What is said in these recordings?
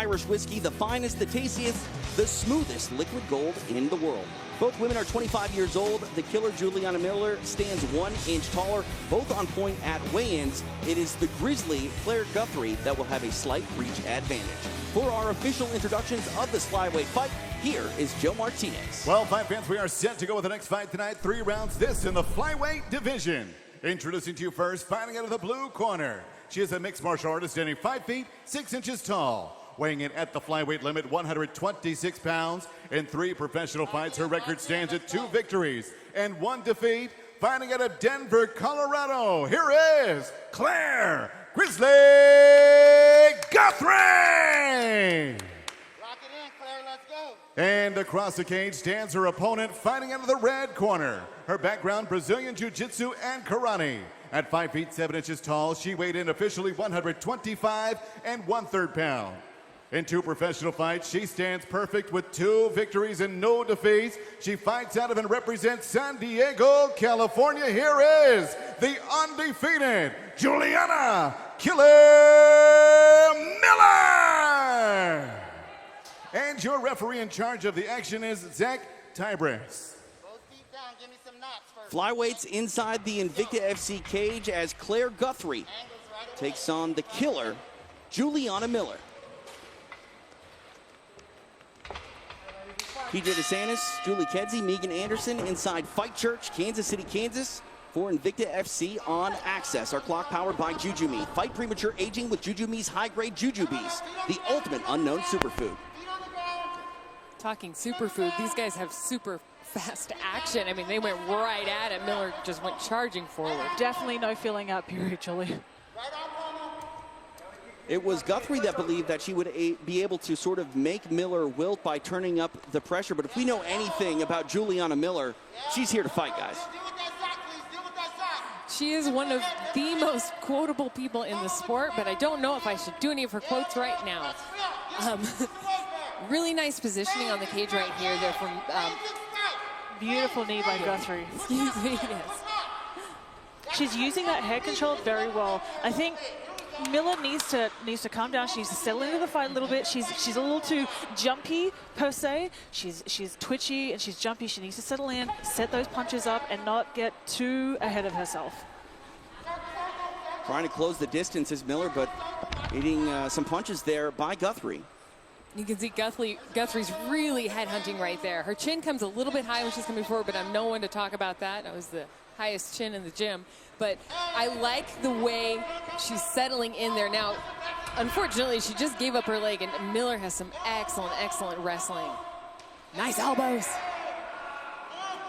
Irish whiskey, the finest, the tastiest, the smoothest liquid gold in the world. Both women are 25 years old. The killer, Juliana Miller, stands 1 inch taller, both on point at weigh-ins. It is the grizzly Claire Guthrie that will have a slight reach advantage. For our official introductions of this flyweight fight, here is Joe Martinez. Well, fight fans, we are set to go with the next fight tonight. 3 rounds, this in the flyweight division. Introducing to you first, fighting out of the blue corner. She is a mixed martial artist standing 5 feet, 6 inches tall. Weighing in at the flyweight limit, 126 pounds. In 3 professional fights, her record stands at 2 victories and 1 defeat. Fighting out of Denver, Colorado, here is Claire Grizzly Guthrie! Lock it in, Claire, let's go. And across the cage stands her opponent, fighting out of the red corner. Her background, Brazilian Jiu-Jitsu and Karate. At 5 feet 7 inches tall, she weighed in officially 125 and 1/3 pounds. In 2 professional fights, she stands perfect with 2 victories and no defeats. She fights out of and represents San Diego, California. Here is the undefeated Juliana Killer Miller! And your referee in charge of the action is Zach Tybris. Both feet down, give me some knots first. Flyweights inside the Invicta FC cage as Claire Guthrie Angles right away. takes on the killer, Juliana Miller. PJ DeSantis, Julie Kedzie, Megan Anderson inside Fight Church, Kansas City, Kansas for Invicta FC on Access. Our clock powered by Jujumi. Fight premature aging with Jujumi's high-grade Jujubes, the ultimate unknown superfood. Talking superfood, these guys have super fast action. I mean, they went right at it. Miller just went charging forward. Definitely no feeling out period, Julie. It was Guthrie that believed that she would be able to sort of make Miller wilt by turning up the pressure. But if we know anything about Juliana Miller, she's here to fight, guys. She is one of the most quotable people in the sport, but I don't know if I should do any of her quotes right now. Really nice positioning on the cage right here. They're from... Beautiful knee by Guthrie. Excuse me, yes. She's using that head control very well. I think Miller needs to calm down. She needs to settle into the fight a little bit. She's a little too jumpy per se. She's twitchy and she's jumpy. She needs to settle in, set those punches up, and not get too ahead of herself. Trying to close the distance is Miller, but eating some punches there by Guthrie. You can see Guthrie's really head hunting right there. Her chin comes a little bit high when she's coming forward, but I'm no one to talk about that. That was the highest chin in the gym. But I like the way she's settling in there. Now, unfortunately, she just gave up her leg, and Miller has some excellent, excellent wrestling. Nice elbows.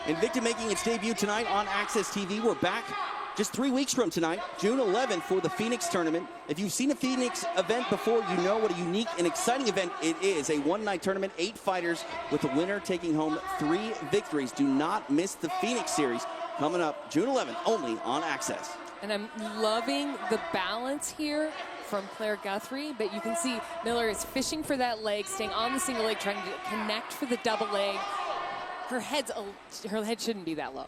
Invicta making its debut tonight on Access TV. We're back just 3 weeks from tonight, June 11th, for the Phoenix tournament. If you've seen a Phoenix event before, you know what a unique and exciting event it is. A one-night tournament, 8 fighters, with the winner taking home 3 victories. Do not miss the Phoenix series coming up June 11th, only on Access. And I'm loving the balance here from Claire Guthrie, but you can see Miller is fishing for that leg, staying on the single leg, trying to connect for the double leg. Her head shouldn't be that low.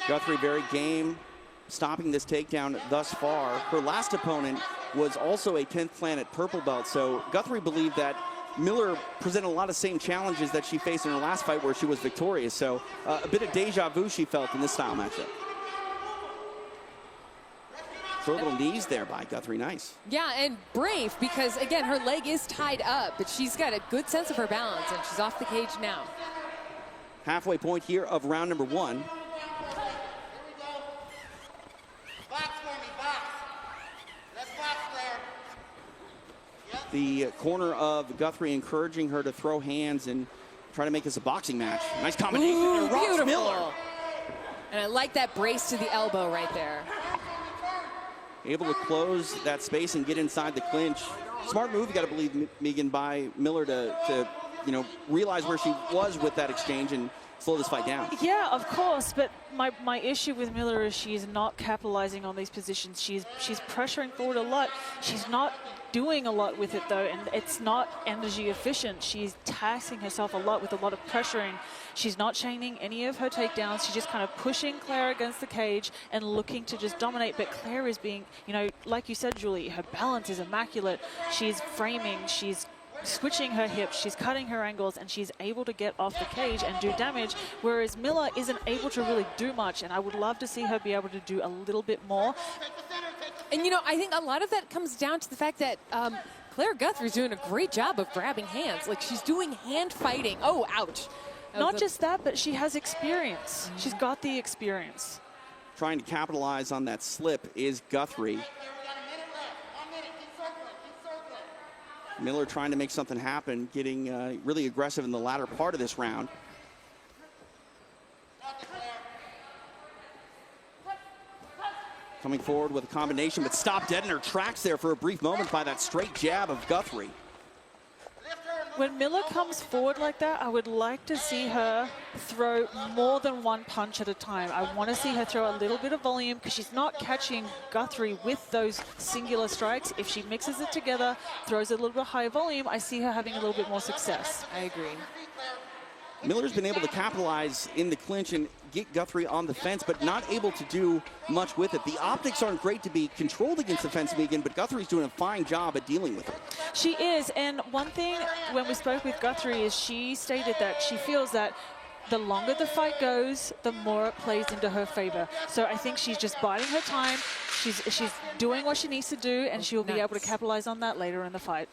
Guthrie very game, stopping this takedown thus far. Her last opponent was also a 10th Planet purple belt, so Guthrie believed that Miller presented a lot of same challenges that she faced in her last fight where she was victorious, so a bit of deja vu she felt in this style matchup. Short little knees there by Guthrie, nice. Yeah, and brave, because again, her leg is tied up, but she's got a good sense of her balance, and she's off the cage now. Halfway point here of round number 1. The corner of Guthrie encouraging her to throw hands and try to make this a boxing match. Nice combination. Ooh, Rocks beautiful. Miller. And I like that brace to the elbow right there. Able to close that space and get inside the clinch. Smart move, you got to believe, Megan, by Miller to realize where she was with that exchange and slow this fight down. Yeah, of course, but my issue with Miller is she's not capitalizing on these positions. She's pressuring forward a lot. She's not doing a lot with it though, and it's not energy efficient. She's taxing herself a lot with a lot of pressuring. She's not chaining any of her takedowns. She's just kind of pushing Claire against the cage and looking to just dominate. But Claire is being, you know, like you said, Julie, her balance is immaculate. She's framing, she's switching her hips, she's cutting her angles, and she's able to get off the cage and do damage, whereas Miller isn't able to really do much, and I would love to see her be able to do a little bit more. And, you know, I think a lot of that comes down to the fact that Claire Guthrie's doing a great job of grabbing hands. Like, she's doing hand fighting. Oh, ouch. Not just that, but she has experience. She's got the experience. Trying to capitalize on that slip is Guthrie. Miller trying to make something happen, getting really aggressive in the latter part of this round. Coming forward with a combination, but stopped dead in her tracks there for a brief moment by that straight jab of Guthrie. When Miller comes forward like that, I would like to see her throw more than one punch at a time. I want to see her throw a little bit of volume because she's not catching Guthrie with those singular strikes. If she mixes it together, throws a little bit higher volume, I see her having a little bit more success. I agree. Miller's been able to capitalize in the clinch and get Guthrie on the fence, but not able to do much with it. The optics aren't great to be controlled against the fence, Megan, but Guthrie's doing a fine job at dealing with it. She is, and one thing when we spoke with Guthrie is she stated that she feels that the longer the fight goes, the more it plays into her favor. So I think she's just biding her time. She's doing what she needs to do, and she'll be able to capitalize on that later in the fight.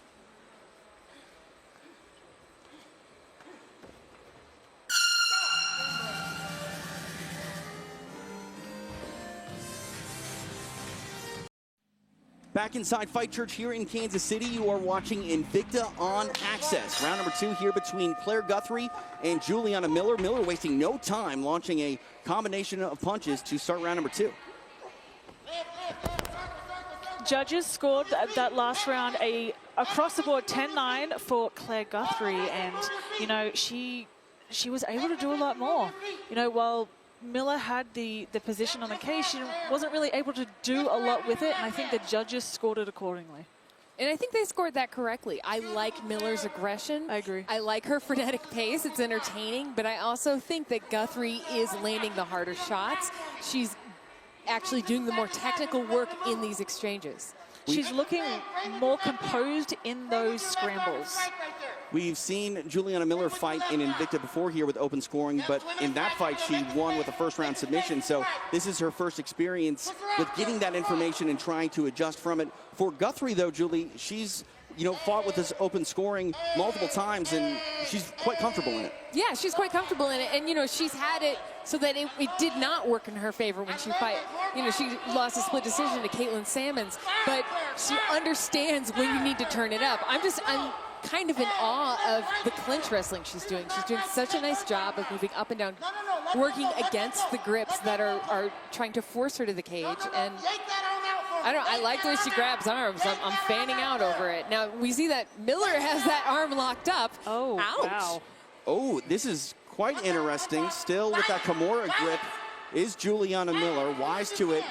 Back inside Fight Church here in Kansas City, you are watching Invicta on Access. Round number 2 here between Claire Guthrie and Juliana Miller. Miller wasting no time launching a combination of punches to start round number 2. Judges scored that last round a across the board 10-9 for Claire Guthrie, and you know she was able to do a lot more. You know, while Miller had the position on the cage, she wasn't really able to do a lot with it, and I think the judges scored it accordingly. And I think they scored that correctly. I like Miller's aggression. I agree. I like her frenetic pace. It's entertaining, but I also think that Guthrie is landing the harder shots. She's actually doing the more technical work in these exchanges. She's looking more composed in those scrambles. We've seen Juliana Miller fight in Invicta before here with open scoring, but in that fight she won with a first-round submission, so this is her first experience with getting that information and trying to adjust from it. For Guthrie, though, Julie, she's fought with this open scoring multiple times, and she's quite comfortable in it. Yeah, she's quite comfortable in it, and she's had it so that it did not work in her favor when she fight. She lost a split decision to Caitlin Sammons, but she understands when you need to turn it up. I'm kind of in awe of the clinch wrestling she's doing. She's doing such a nice job of moving up and down, working against the grips that are trying to force her to the cage. And I like the way she grabs arms. I'm fanning out over it. Now, we see that Miller has that arm locked up. Oh, ouch. wow. Oh, this is quite interesting. Still with that Kimura grip is Juliana Miller. Wise to it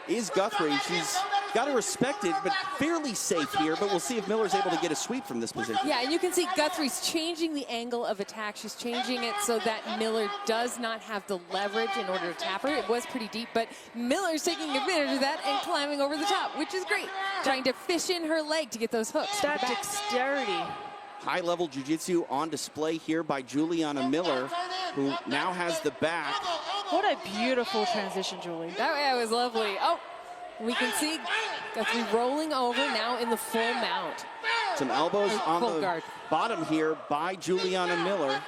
is Guthrie. She's got to respect it, but fairly safe here. But we'll see if Miller's able to get a sweep from this position. Yeah, and you can see Guthrie's changing the angle of attack. She's changing it so that Miller does not have the leverage in order to tap her. It was pretty deep, but Miller's taking advantage of that and climbing over the top, which is great. Trying to fish in her leg to get those hooks. That dexterity. High-level jiu-jitsu on display here by Juliana Miller, who now has the back. What a beautiful transition, Julie. That was lovely. Oh, we can see Guthrie rolling over now in the full mount. Some elbows on full the guard. bottom here by Juliana Miller.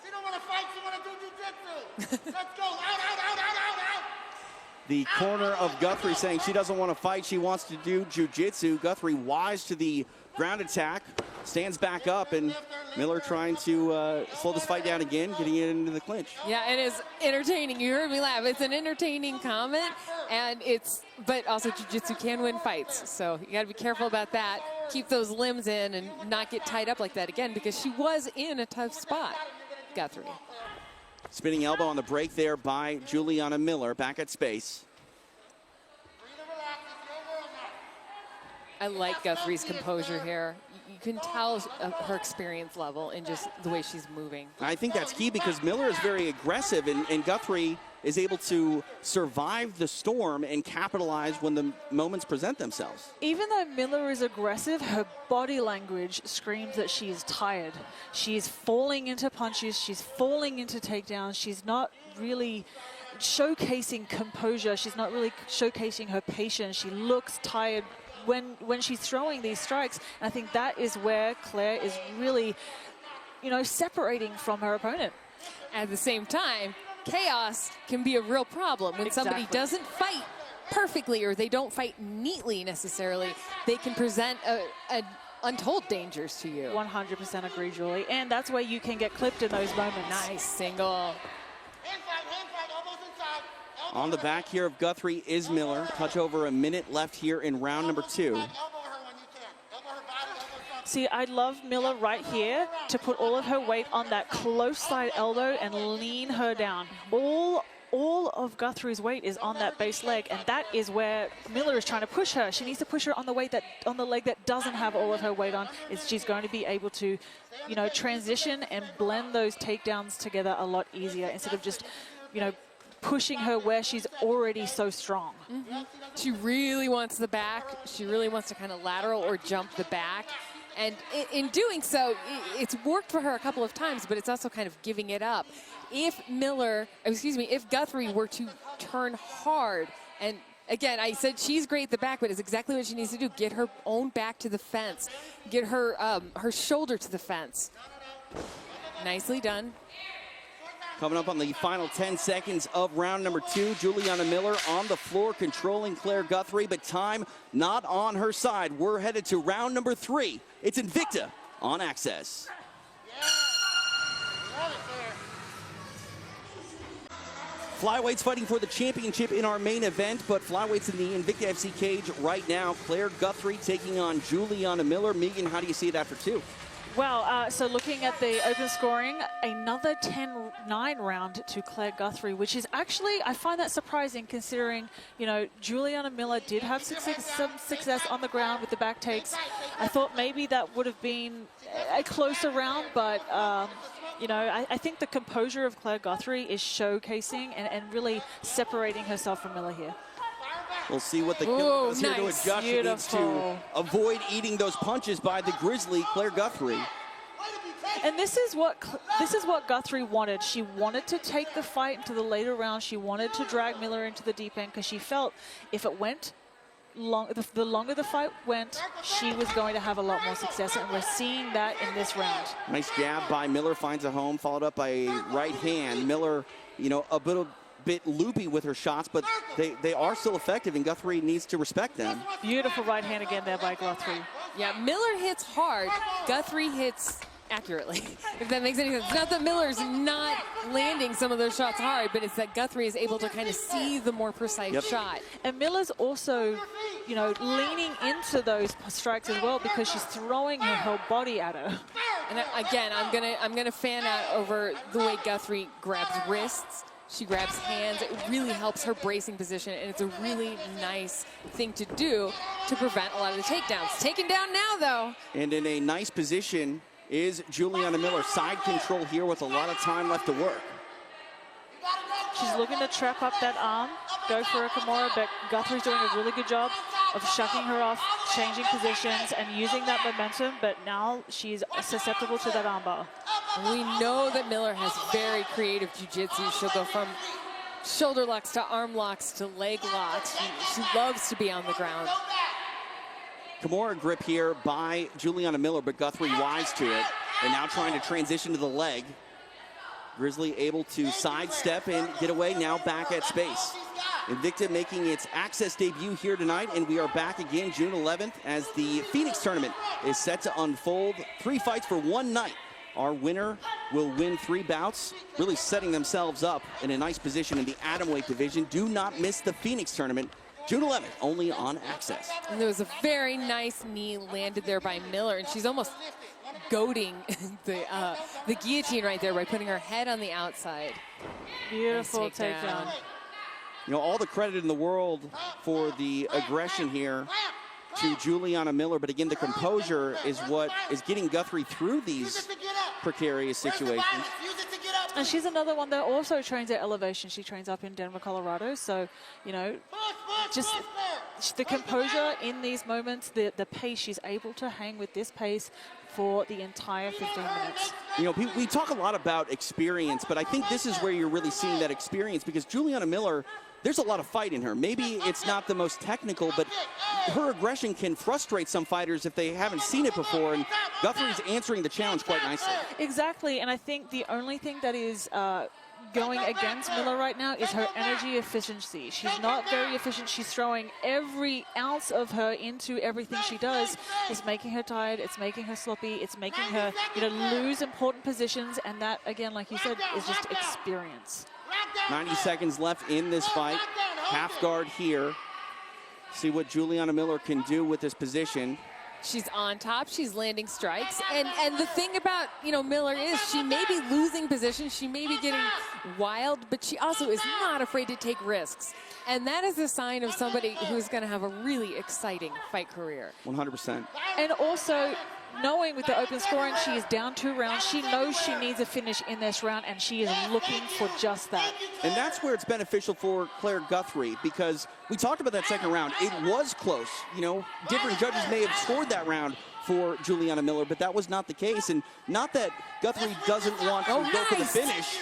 She don't want to fight, she want to do jiu-jitsu. Let's go, out. The corner of Guthrie saying she doesn't want to fight, she wants to do jiu-jitsu. Guthrie wise to the ground attack, stands back up, and Miller trying to slow this fight down again, getting it into the clinch. Yeah, it is entertaining. You heard me laugh. It's an entertaining comment, but also jiu-jitsu can win fights. So you got to be careful about that. Keep those limbs in and not get tied up like that again, because she was in a tough spot. Guthrie. Spinning elbow on the break there by Juliana Miller, back at space. I like Guthrie's composure here. You can tell her experience level in just the way she's moving. I think that's key because Miller is very aggressive, and Guthrie is able to survive the storm and capitalize when the moments present themselves. Even though Miller is aggressive, her body language screams that she is tired. She is falling into punches, she's falling into takedowns, she's not really showcasing composure, she's not really showcasing her patience. She looks tired when she's throwing these strikes. And I think that is where Claire is really, you know, separating from her opponent. At the same time, chaos can be a real problem. When somebody doesn't fight perfectly or they don't fight neatly necessarily, they can present untold dangers to you. 100% agree, Julie. And that's where you can get clipped in those moments. Nice single. Hand fight, elbows inside. Elbow On the her. back here of Guthrie is Miller. Touch over a minute left here in round number 2. Elbow her when you can. Elbow her body, elbow front. See, I'd love Miller right here to put all of her weight on that close side elbow and lean her down. All of Guthrie's weight is on that base leg, and that is where Miller is trying to push her. She needs to push her on the leg that doesn't have all of her weight on. She's going to be able to, you know, transition and blend those takedowns together a lot easier instead of just, you know, pushing her where she's already so strong. She really wants the back. She really wants to kind of lateral or jump the back. And in doing so, it's worked for her a couple of times, but it's also kind of giving it up. If Guthrie were to turn hard, and again, I said she's great at the back, but it's exactly what she needs to do. Get her own back to the fence. Get her her shoulder to the fence. Nicely done. Coming up on the final 10 seconds of round number 2, Juliana Miller on the floor controlling Claire Guthrie, but time not on her side. We're headed to round number 3. It's Invicta on Access. Flyweights fighting for the championship in our main event, but flyweights in the Invicta FC cage right now. Claire Guthrie taking on Juliana Miller. Megan, how do you see it after 2? Well, so looking at the open scoring, another 10-9 round to Claire Guthrie, which is actually, I find that surprising considering, you know, Juliana Miller did have some success on the ground with the back takes. I thought maybe that would have been a closer round, but, you know, I think the composure of Claire Guthrie is showcasing and really separating herself from Miller here. We'll see what the killer does here to nice. adjust. She needs to Beautiful. avoid eating those punches by the Grizzly, Claire Guthrie. And this is what Guthrie wanted. She wanted to take the fight into the later rounds. She wanted to drag Miller into the deep end because she felt if it went long, the longer the fight went, she was going to have a lot more success. And we're seeing that in this round. Nice jab by Miller, finds a home, followed up by a right hand. Miller, you know, a bit loopy with her shots, but they are still effective, and Guthrie needs to respect them. Beautiful right hand again there by Guthrie. Yeah, Miller hits hard. Guthrie hits accurately, if that makes any sense. It's not that Miller's not landing some of those shots hard, but it's that Guthrie is able to kind of see the more precise shot. And Miller's also, you know, leaning into those strikes as well because she's throwing her whole body at her. And again, I'm gonna fan out over the way Guthrie grabs wrists. She grabs hands. It really helps her bracing position, and it's a really nice thing to do to prevent a lot of the takedowns. Taken down now, though. And in a nice position is Juliana Miller. Side control here with a lot of time left to work. She's looking to trap up that arm, go for a Kimura, but Guthrie's doing a really good job of shucking her off, changing positions, and using that momentum, but now she's susceptible to that armbar. We know that Miller has very creative jiu-jitsu. She'll go from shoulder locks to arm locks to leg locks. She loves to be on the ground. Kimura grip here by Juliana Miller, but Guthrie wise to it. And now trying to transition to the leg. Grizzly able to sidestep and get away, now back at space. Invicta making its Access debut here tonight, and we are back again June 11th as the Phoenix tournament is set to unfold. 3 fights for 1 night. Our winner will win 3 bouts, really setting themselves up in a nice position in the atomweight division. Do not miss the Phoenix tournament June 11th, only on Access. And there was a very nice knee landed there by Miller, and she's almost goading the guillotine right there by putting her head on the outside. Beautiful Nice takedown. takedown. You know, all the credit in the world for the aggression here to Juliana Miller, but again, the composure is what is getting Guthrie through these precarious situations. And she's another one that also trains at elevation. She trains up in Denver, Colorado. So, you know, just the composure in these moments, the pace, she's able to hang with this pace for the entire 15 minutes. You know, we talk a lot about experience, but I think this is where you're really seeing that experience, because Juliana Miller, there's a lot of fight in her. Maybe it's not the most technical, but her aggression can frustrate some fighters if they haven't seen it before, and Guthrie's answering the challenge quite nicely. Exactly, and I think the only thing that is going against Miller right now is her energy efficiency. She's not very efficient. She's throwing every ounce of her into everything she does. It's making her tired. It's making her sloppy. It's making her, you know, lose important positions, and that, again, like you said, is just experience. 90 seconds left in this fight. Half guard here. See what Juliana Miller can do with this position. She's on top, she's landing strikes, and the thing about, you know, Miller is she may be losing position, she may be getting wild, but she also is not afraid to take risks. And that is a sign of somebody who's going to have a really exciting fight career. 100%. And also, knowing with the open scoring, she is down 2 rounds. She knows she needs a finish in this round, and she is looking for just that. And that's where it's beneficial for Claire Guthrie, because we talked about that second round. It was close. You know, different judges may have scored that round for Juliana Miller, but that was not the case. And not that Guthrie doesn't want to go for the finish,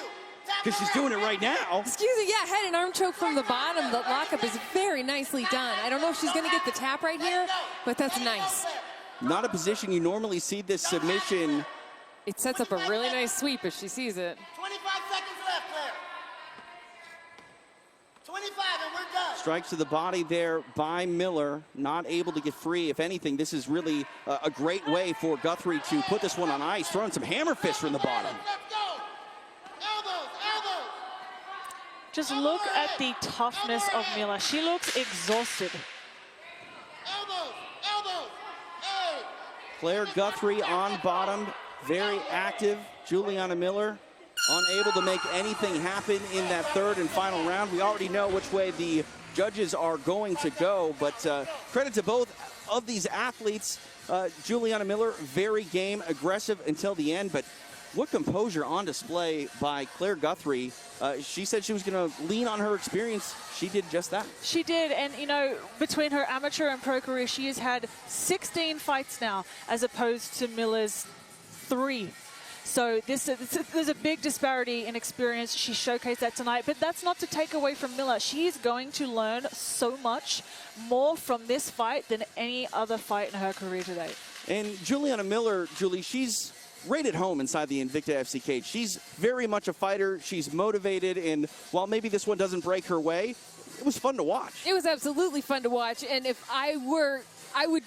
because she's doing it right now. Excuse me, yeah, head and arm choke from the bottom. The lockup is very nicely done. I don't know if she's going to get the tap right here, but that's nice. Not a position you normally see this submission. It sets up a really nice sweep if she sees it. 25 seconds left, Claire. 25 and we're done. Strikes to the body there by Miller, not able to get free. If anything, this is really a great way for Guthrie to put this one on ice, throwing some hammer fists from the bottom. Let's go. Elbows, elbows. Just look at the toughness of Miller. She looks exhausted. Elbows, elbows. Hey. Claire Guthrie on bottom, very active. Juliana Miller unable to make anything happen in that third and final round. We already know which way the judges are going to go, but credit to both of these athletes. Juliana Miller, very game, aggressive until the end, but what composure on display by Claire Guthrie. She said she was going to lean on her experience. She did just that. She did, and you know, between her amateur and pro career, she has had 16 fights now, as opposed to Miller's 3. So there's a big disparity in experience. She showcased that tonight, but that's not to take away from Miller. She is going to learn so much more from this fight than any other fight in her career to date. And Juliana Miller, Julie, she's right at home inside the Invicta FC cage. She's very much a fighter. She's motivated, and while maybe this one doesn't break her way, it was fun to watch. It was absolutely fun to watch, and if I would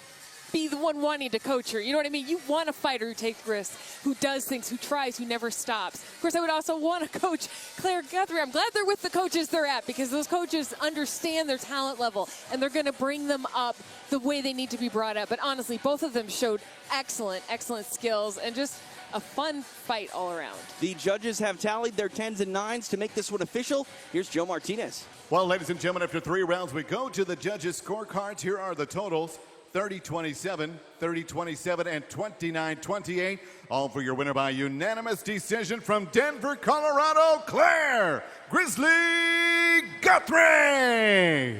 be the one wanting to coach her. You know what I mean? You want a fighter who takes risks, who does things, who tries, who never stops. Of course, I would also want to coach Claire Guthrie. I'm glad they're with the coaches they're at, because those coaches understand their talent level, and they're going to bring them up the way they need to be brought up. But honestly, both of them showed excellent skills, and just a fun fight all around. The judges have tallied their 10s and 9s to make this one official. Here's Joe Martinez. Well, ladies and gentlemen, after 3 rounds, we go to the judges' scorecards. Here are the totals. 30-27, 30-27, and 29-28. All for your winner by unanimous decision from Denver, Colorado, Claire Grizzly Guthrie.